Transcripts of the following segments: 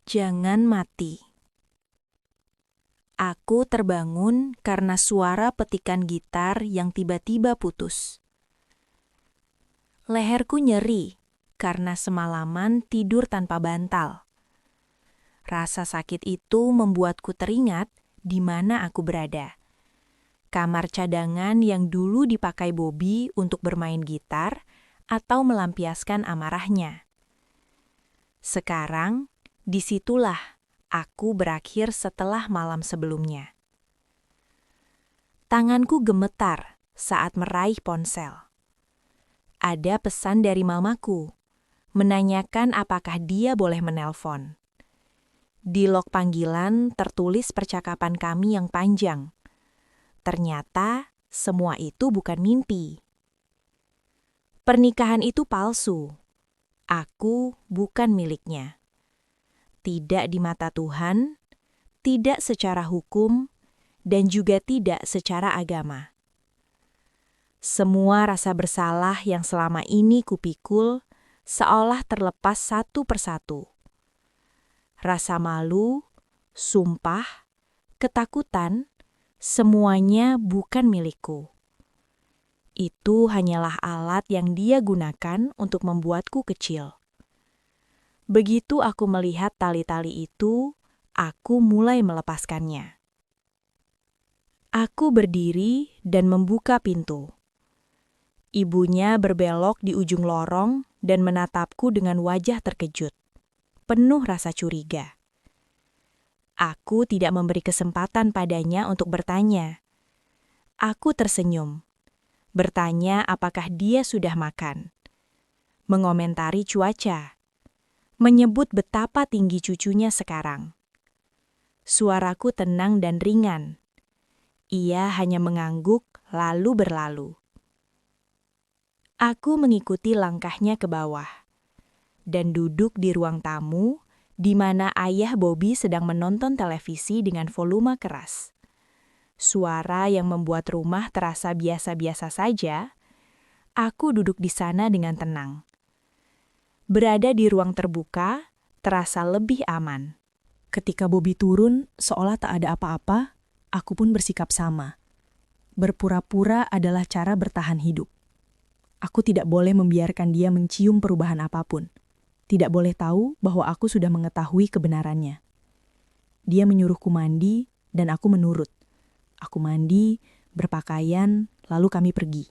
Jangan mati. Aku terbangun karena suara petikan gitar yang tiba-tiba putus. Leherku nyeri karena semalaman tidur tanpa bantal. Rasa sakit itu membuatku teringat di mana aku berada. Kamar cadangan yang dulu dipakai Bobby untuk bermain gitar atau melampiaskan amarahnya. Sekarang, disitulah aku berakhir setelah malam sebelumnya. Tanganku gemetar saat meraih ponsel. Ada pesan dari mamaku, menanyakan apakah dia boleh menelpon. Di log panggilan tertulis percakapan kami yang panjang. Ternyata semua itu bukan mimpi. Pernikahan itu palsu. Aku bukan miliknya. Tidak di mata Tuhan, tidak secara hukum, dan juga tidak secara agama. Semua rasa bersalah yang selama ini kupikul seolah terlepas satu persatu. Rasa malu, sumpah, ketakutan, semuanya bukan milikku. Itu hanyalah alat yang dia gunakan untuk membuatku kecil. Begitu aku melihat tali-tali itu, aku mulai melepaskannya. Aku berdiri dan membuka pintu. Ibunya berbelok di ujung lorong dan menatapku dengan wajah terkejut, penuh rasa curiga. Aku tidak memberi kesempatan padanya untuk bertanya. Aku tersenyum. Bertanya apakah dia sudah makan. Mengomentari cuaca. Menyebut betapa tinggi cucunya sekarang. Suaraku tenang dan ringan. Ia hanya mengangguk lalu berlalu. Aku mengikuti langkahnya ke bawah. Dan duduk di ruang tamu, di mana ayah Bobby sedang menonton televisi dengan volume keras. Suara yang membuat rumah terasa biasa-biasa saja, aku duduk di sana dengan tenang. Berada di ruang terbuka, terasa lebih aman. Ketika Bobby turun, seolah tak ada apa-apa, aku pun bersikap sama. Berpura-pura adalah cara bertahan hidup. Aku tidak boleh membiarkan dia mencium perubahan apapun. Tidak boleh tahu bahwa aku sudah mengetahui kebenarannya. Dia menyuruhku mandi, dan aku menurut. Aku mandi, berpakaian, lalu kami pergi.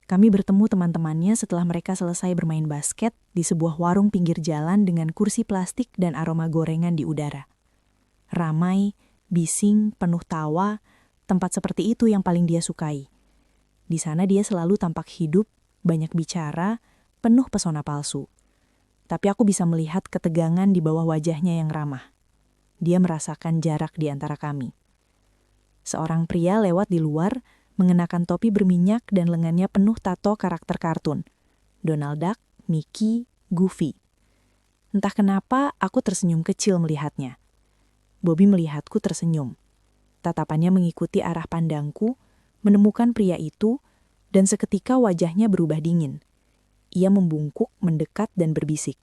Kami bertemu teman-temannya setelah mereka selesai bermain basket di sebuah warung pinggir jalan dengan kursi plastik dan aroma gorengan di udara. Ramai, bising, penuh tawa, tempat seperti itu yang paling dia sukai. Di sana dia selalu tampak hidup, banyak bicara, penuh pesona palsu. Tapi aku bisa melihat ketegangan di bawah wajahnya yang ramah. Dia merasakan jarak di antara kami. Seorang pria lewat di luar, mengenakan topi berminyak dan lengannya penuh tato karakter kartun. Donald Duck, Mickey, Goofy. Entah kenapa aku tersenyum kecil melihatnya. Bobby melihatku tersenyum. Tatapannya mengikuti arah pandangku, menemukan pria itu, dan seketika wajahnya berubah dingin. Ia membungkuk, mendekat, dan berbisik.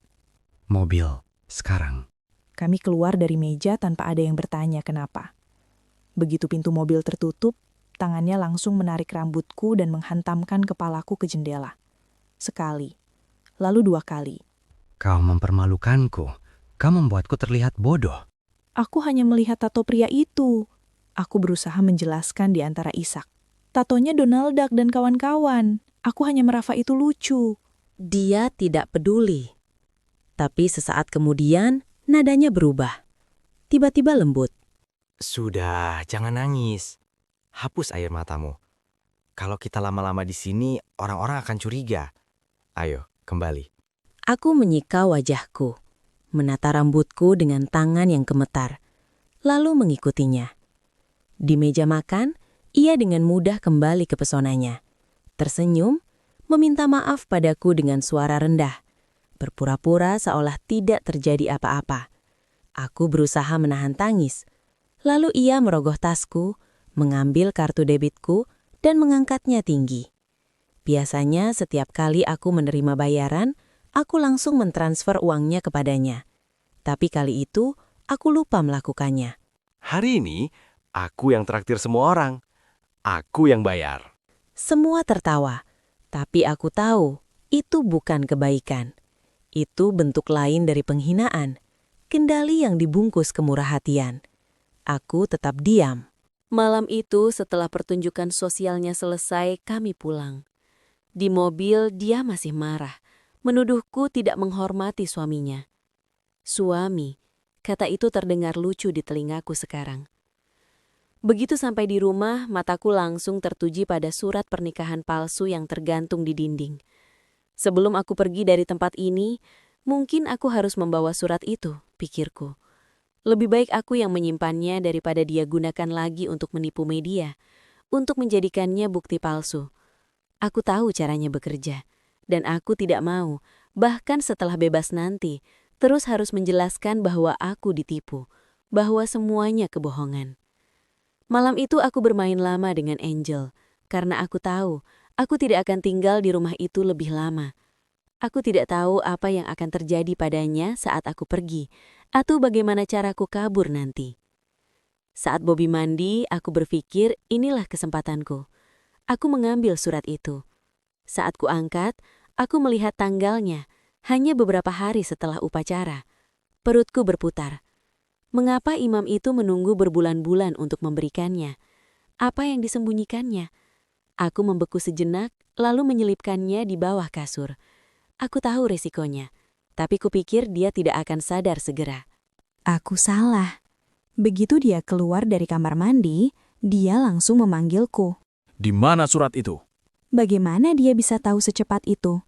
Mobil, sekarang. Kami keluar dari meja tanpa ada yang bertanya kenapa. Begitu pintu mobil tertutup, tangannya langsung menarik rambutku dan menghantamkan kepalaku ke jendela. Sekali, lalu 2 kali. Kau mempermalukanku. Kau membuatku terlihat bodoh. Aku hanya melihat tato pria itu. Aku berusaha menjelaskan di antara isak. Tatonya Donald Duck dan kawan-kawan. Aku hanya merasa itu lucu. Dia tidak peduli. Tapi sesaat kemudian, nadanya berubah. Tiba-tiba lembut. Sudah, jangan nangis. Hapus air matamu. Kalau kita lama-lama di sini, orang-orang akan curiga. Ayo, kembali. Aku menyika wajahku, menata rambutku dengan tangan yang gemetar, lalu mengikutinya. Di meja makan, ia dengan mudah kembali ke pesonanya. Tersenyum, meminta maaf padaku dengan suara rendah. Berpura-pura seolah tidak terjadi apa-apa. Aku berusaha menahan tangis. Lalu ia merogoh tasku, mengambil kartu debitku, dan mengangkatnya tinggi. Biasanya setiap kali aku menerima bayaran, aku langsung mentransfer uangnya kepadanya. Tapi kali itu, aku lupa melakukannya. Hari ini, aku yang traktir semua orang. Aku yang bayar. Semua tertawa, tapi aku tahu itu bukan kebaikan. Itu bentuk lain dari penghinaan, kendali yang dibungkus kemurahhatian. Aku tetap diam. Malam itu setelah pertunjukan sosialnya selesai, kami pulang. Di mobil dia masih marah, menuduhku tidak menghormati suaminya. Suami, kata itu terdengar lucu di telingaku sekarang. Begitu sampai di rumah, mataku langsung tertuju pada surat pernikahan palsu yang tergantung di dinding. Sebelum aku pergi dari tempat ini, mungkin aku harus membawa surat itu, pikirku. Lebih baik aku yang menyimpannya daripada dia gunakan lagi untuk menipu media, untuk menjadikannya bukti palsu. Aku tahu caranya bekerja, dan aku tidak mau, bahkan setelah bebas nanti, terus harus menjelaskan bahwa aku ditipu, bahwa semuanya kebohongan. Malam itu aku bermain lama dengan Angel, karena aku tahu aku tidak akan tinggal di rumah itu lebih lama. Aku tidak tahu apa yang akan terjadi padanya saat aku pergi, atau bagaimana caraku kabur nanti. Saat Bobby mandi, aku berpikir inilah kesempatanku. Aku mengambil surat itu. Saat ku angkat, aku melihat tanggalnya, hanya beberapa hari setelah upacara. Perutku berputar. Mengapa imam itu menunggu berbulan-bulan untuk memberikannya? Apa yang disembunyikannya? Aku membeku sejenak, lalu menyelipkannya di bawah kasur. Aku tahu resikonya, tapi kupikir dia tidak akan sadar segera. Aku salah. Begitu dia keluar dari kamar mandi, dia langsung memanggilku. Di mana surat itu? Bagaimana dia bisa tahu secepat itu?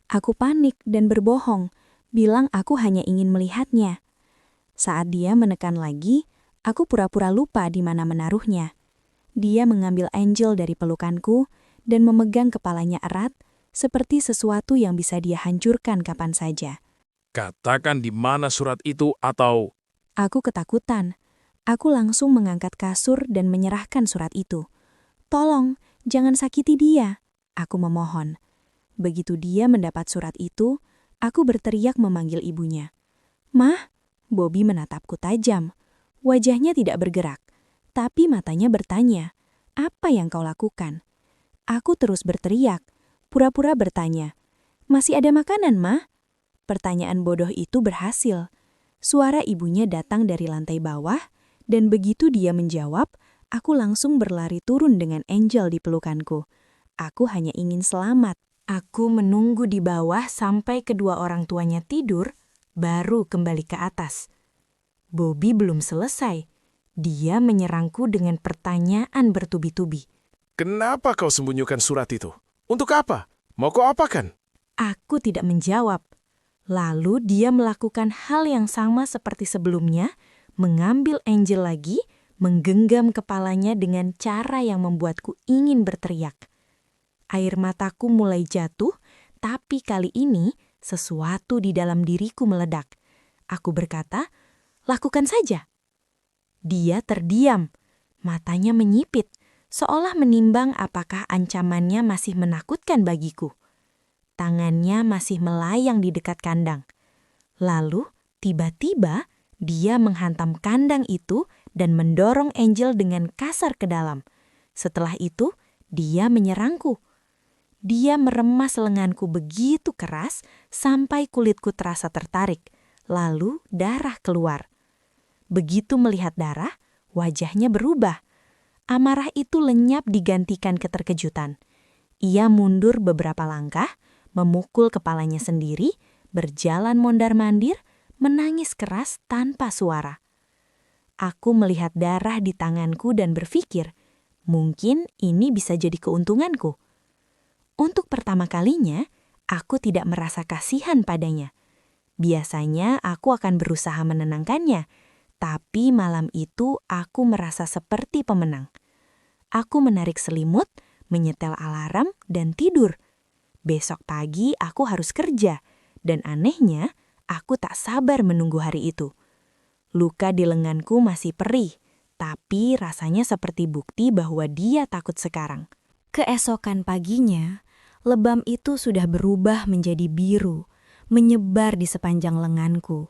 Aku panik dan berbohong, bilang aku hanya ingin melihatnya. Saat dia menekan lagi, aku pura-pura lupa di mana menaruhnya. Dia mengambil Angel dari pelukanku dan memegang kepalanya erat, seperti sesuatu yang bisa dia hancurkan kapan saja. Katakan di mana surat itu atau... Aku ketakutan. Aku langsung mengangkat kasur dan menyerahkan surat itu. Tolong, jangan sakiti dia, aku memohon. Begitu dia mendapat surat itu, aku berteriak memanggil ibunya. Mah, Bobby menatapku tajam. Wajahnya tidak bergerak, tapi matanya bertanya, apa yang kau lakukan? Aku terus berteriak, pura-pura bertanya, masih ada makanan, Mah? Pertanyaan bodoh itu berhasil. Suara ibunya datang dari lantai bawah, dan begitu dia menjawab, aku langsung berlari turun dengan Angel di pelukanku. Aku hanya ingin selamat. Aku menunggu di bawah sampai kedua orang tuanya tidur, baru kembali ke atas. Bobby belum selesai. Dia menyerangku dengan pertanyaan bertubi-tubi. Kenapa kau sembunyikan surat itu? Untuk apa? Mau kau apakan? Aku tidak menjawab. Lalu dia melakukan hal yang sama seperti sebelumnya, mengambil Angel lagi, menggenggam kepalanya dengan cara yang membuatku ingin berteriak. Air mataku mulai jatuh, tapi kali ini sesuatu di dalam diriku meledak. Aku berkata, lakukan saja. Dia terdiam, matanya menyipit, seolah menimbang apakah ancamannya masih menakutkan bagiku. Tangannya masih melayang di dekat kandang. Lalu, tiba-tiba, dia menghantam kandang itu dan mendorong Angel dengan kasar ke dalam. Setelah itu, dia menyerangku. Dia meremas lenganku begitu keras sampai kulitku terasa tertarik. Lalu, darah keluar. Begitu melihat darah, wajahnya berubah. Amarah itu lenyap digantikan keterkejutan. Ia mundur beberapa langkah, memukul kepalanya sendiri, berjalan mondar-mandir, menangis keras tanpa suara. Aku melihat darah di tanganku dan berpikir, mungkin ini bisa jadi keuntunganku. Untuk pertama kalinya, aku tidak merasa kasihan padanya. Biasanya aku akan berusaha menenangkannya, tapi malam itu aku merasa seperti pemenang. Aku menarik selimut, menyetel alarm, dan tidur. Besok pagi aku harus kerja, dan anehnya, aku tak sabar menunggu hari itu. Luka di lenganku masih perih, tapi rasanya seperti bukti bahwa dia takut sekarang. Keesokan paginya, lebam itu sudah berubah menjadi biru, menyebar di sepanjang lenganku.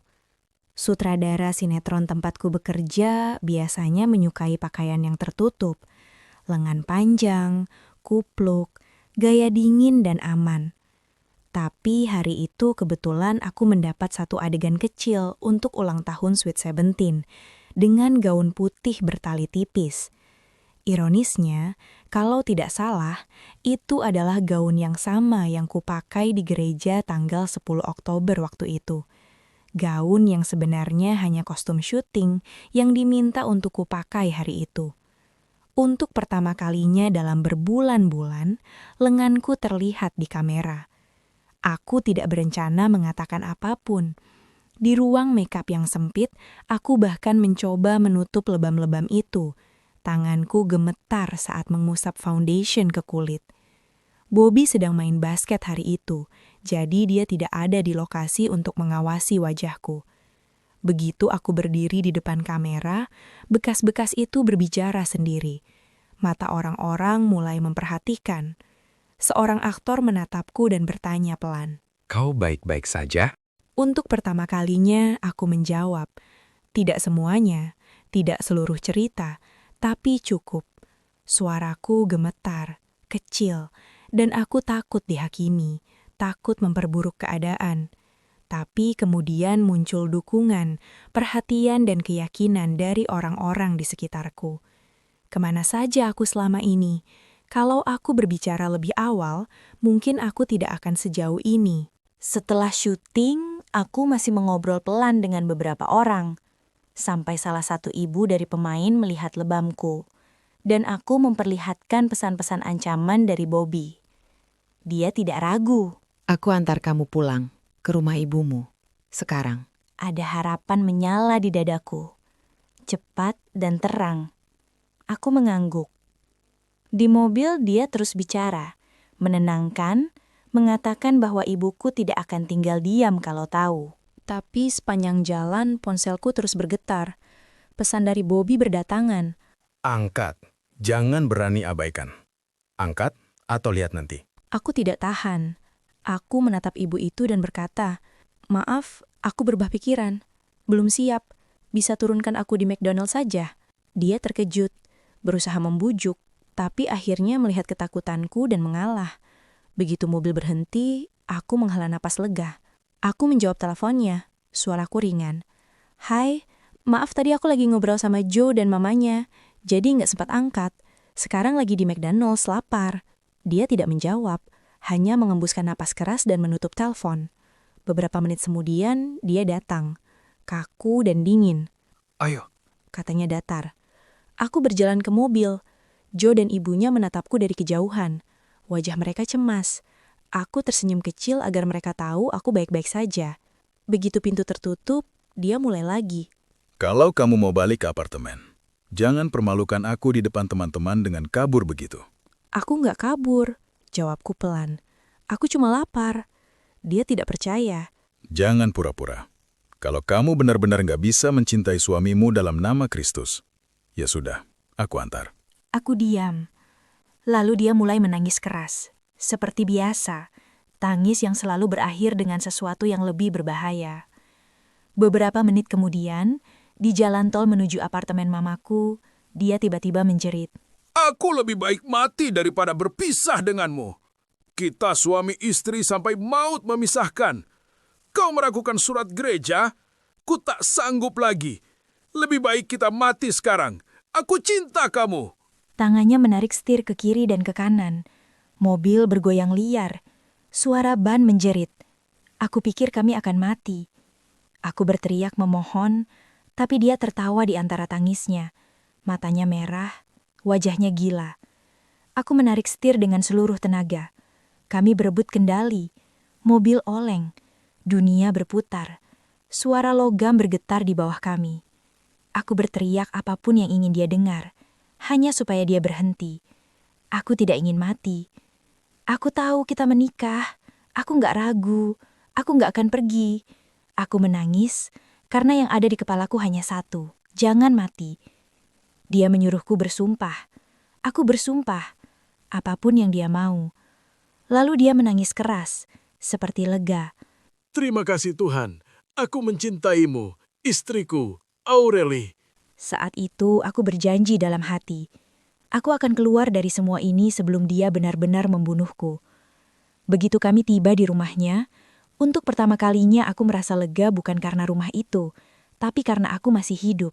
Sutradara sinetron tempatku bekerja biasanya menyukai pakaian yang tertutup, lengan panjang, kupluk, gaya dingin dan aman. Tapi hari itu kebetulan aku mendapat satu adegan kecil untuk ulang tahun Sweet Seventeen dengan gaun putih bertali tipis. Ironisnya, kalau tidak salah, itu adalah gaun yang sama yang kupakai di gereja tanggal 10 Oktober waktu itu. Gaun yang sebenarnya hanya kostum syuting yang diminta untuk kupakai hari itu. Untuk pertama kalinya dalam berbulan-bulan, lenganku terlihat di kamera. Aku tidak berencana mengatakan apapun. Di ruang makeup yang sempit, aku bahkan mencoba menutup lebam-lebam itu. Tanganku gemetar saat mengusap foundation ke kulit. Bobby sedang main basket hari itu, jadi dia tidak ada di lokasi untuk mengawasi wajahku. Begitu aku berdiri di depan kamera, bekas-bekas itu berbicara sendiri. Mata orang-orang mulai memperhatikan. Seorang aktor menatapku dan bertanya pelan. Kau baik-baik saja? Untuk pertama kalinya aku menjawab. Tidak semuanya, tidak seluruh cerita, tapi cukup. Suaraku gemetar, kecil, dan aku takut dihakimi, takut memperburuk keadaan. Tapi kemudian muncul dukungan, perhatian dan keyakinan dari orang-orang di sekitarku. Kemana saja aku selama ini? Kalau aku berbicara lebih awal, mungkin aku tidak akan sejauh ini. Setelah syuting, aku masih mengobrol pelan dengan beberapa orang. Sampai salah satu ibu dari pemain melihat lebamku. Dan aku memperlihatkan pesan-pesan ancaman dari Bobby. Dia tidak ragu. Aku antar kamu pulang ke rumah ibumu sekarang. Ada harapan menyala di dadaku. Cepat dan terang. Aku mengangguk. Di mobil dia terus bicara, menenangkan, mengatakan bahwa ibuku tidak akan tinggal diam kalau tahu. Tapi sepanjang jalan ponselku terus bergetar. Pesan dari Bobby berdatangan. Angkat, jangan berani abaikan. Angkat atau lihat nanti. Aku tidak tahan. Aku menatap ibu itu dan berkata, "Maaf, aku berubah pikiran. Belum siap. Bisa turunkan aku di McDonald saja." Dia terkejut, berusaha membujuk, tapi akhirnya melihat ketakutanku dan mengalah. Begitu mobil berhenti, aku menghela napas lega. Aku menjawab teleponnya, suaraku ringan. "Hai, maaf tadi aku lagi ngobrol sama Joe dan mamanya, jadi nggak sempat angkat. Sekarang lagi di McDonald's, lapar." Dia tidak menjawab, hanya mengembuskan napas keras dan menutup telepon. Beberapa menit kemudian, dia datang. Kaku dan dingin. Ayo, Katanya datar. Aku berjalan ke mobil. Joe dan ibunya menatapku dari kejauhan. Wajah mereka cemas. Aku tersenyum kecil agar mereka tahu aku baik-baik saja. Begitu pintu tertutup, dia mulai lagi. kalau kamu mau balik ke apartemen, jangan permalukan aku di depan teman-teman dengan kabur begitu. Aku nggak kabur, jawabku pelan. Aku cuma lapar. Dia tidak percaya. Jangan pura-pura. Kalau kamu benar-benar nggak bisa mencintai suamimu dalam nama Kristus, ya sudah, aku antar. Aku diam. Lalu dia mulai menangis keras. Seperti biasa, tangis yang selalu berakhir dengan sesuatu yang lebih berbahaya. Beberapa menit kemudian, di jalan tol menuju apartemen mamaku, dia tiba-tiba menjerit. Aku lebih baik mati daripada berpisah denganmu. Kita suami istri sampai maut memisahkan. Kau meragukan surat gereja? Ku tak sanggup lagi. Lebih baik kita mati sekarang. Aku cinta kamu. Tangannya menarik setir ke kiri dan ke kanan. Mobil bergoyang liar. Suara ban menjerit. Aku pikir kami akan mati. Aku berteriak memohon, tapi dia tertawa di antara tangisnya. Matanya merah, wajahnya gila. Aku menarik setir dengan seluruh tenaga. Kami berebut kendali. Mobil oleng. Dunia berputar. Suara logam bergetar di bawah kami. Aku berteriak apapun yang ingin dia dengar, hanya supaya dia berhenti. Aku tidak ingin mati. Aku tahu kita menikah. Aku nggak ragu. Aku nggak akan pergi. Aku menangis karena yang ada di kepalaku hanya satu. Jangan mati. Dia menyuruhku bersumpah. Aku bersumpah. Apapun yang dia mau. Lalu dia menangis keras, seperti lega. Terima kasih Tuhan. Aku mencintaimu. istriku, Aurelie. Saat itu aku berjanji dalam hati, aku akan keluar dari semua ini sebelum dia benar-benar membunuhku. Begitu kami tiba di rumahnya, untuk pertama kalinya aku merasa lega bukan karena rumah itu, tapi karena aku masih hidup.